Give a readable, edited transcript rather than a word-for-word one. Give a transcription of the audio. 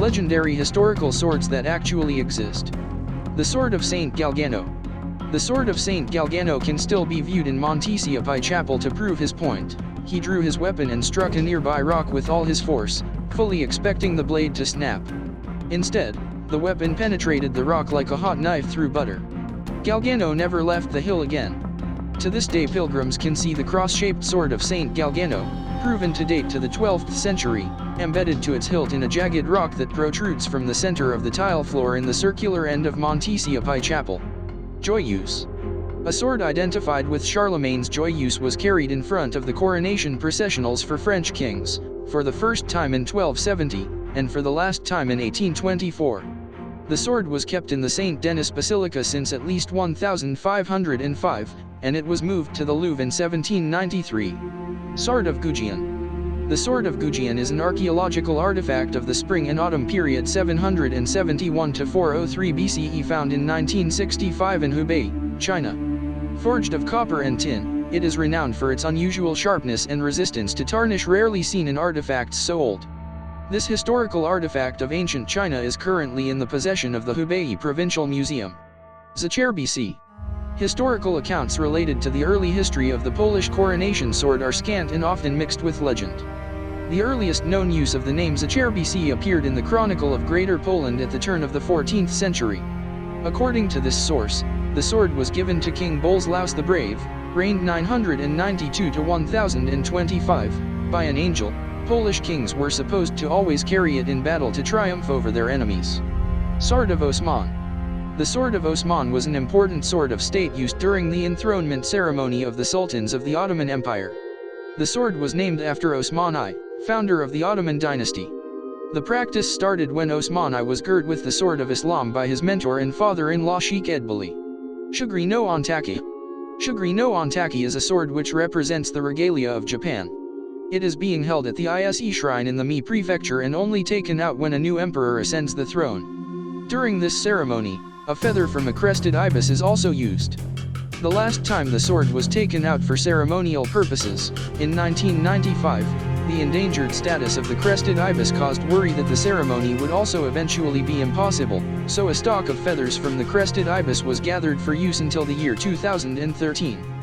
legendary historical swords that actually exist. The Sword of Saint Galgano. The Sword of Saint Galgano can still be viewed in Montesiapie Chapel to prove his point. He drew his weapon and struck a nearby rock with all his force, fully expecting the blade to snap. Instead, the weapon penetrated the rock like a hot knife through butter. Galgano never left the hill again. To this day pilgrims can see the cross-shaped sword of Saint Galgano, proven to date to the 12th century, embedded to its hilt in a jagged rock that protrudes from the center of the tile floor in the circular end of Montesiapie Chapel. Joyeuse. A sword identified with Charlemagne's Joyeuse was carried in front of the coronation processionals for French kings, for the first time in 1270, and for the last time in 1824. The sword was kept in the Saint Denis Basilica since at least 1505, and it was moved to the Louvre in 1793. Sword of Goujian. The Sword of Goujian is an archaeological artifact of the spring and autumn period 771 to 403 BCE found in 1965 in Hubei, China. Forged of copper and tin, it is renowned for its unusual sharpness and resistance to tarnish rarely seen in artifacts so old. This historical artifact of ancient China is currently in the possession of the Hubei Provincial Museum. Zacherbisi. Historical accounts related to the early history of the Polish coronation sword are scant and often mixed with legend. The earliest known use of the name Zacherbisi appeared in the Chronicle of Greater Poland at the turn of the 14th century. According to this source, the sword was given to King Boleslaus the Brave, reigned 992 to 1025, by an angel. Polish kings were supposed to always carry it in battle to triumph over their enemies. Sword of Osman. The Sword of Osman was an important sword of state used during the enthronement ceremony of the sultans of the Ottoman Empire. The sword was named after Osman I, founder of the Ottoman dynasty. The practice started when Osman I was girt with the sword of Islam by his mentor and father-in-law Sheikh Edbali. Shugri no Ontaki. Shugri no Ontaki is a sword which represents the regalia of Japan. It is being held at the Ise Shrine in the Mie Prefecture and only taken out when a new emperor ascends the throne. During this ceremony, a feather from a crested ibis is also used. The last time the sword was taken out for ceremonial purposes, in 1995, the endangered status of the crested ibis caused worry that the ceremony would also eventually be impossible, so a stock of feathers from the crested ibis was gathered for use until the year 2013.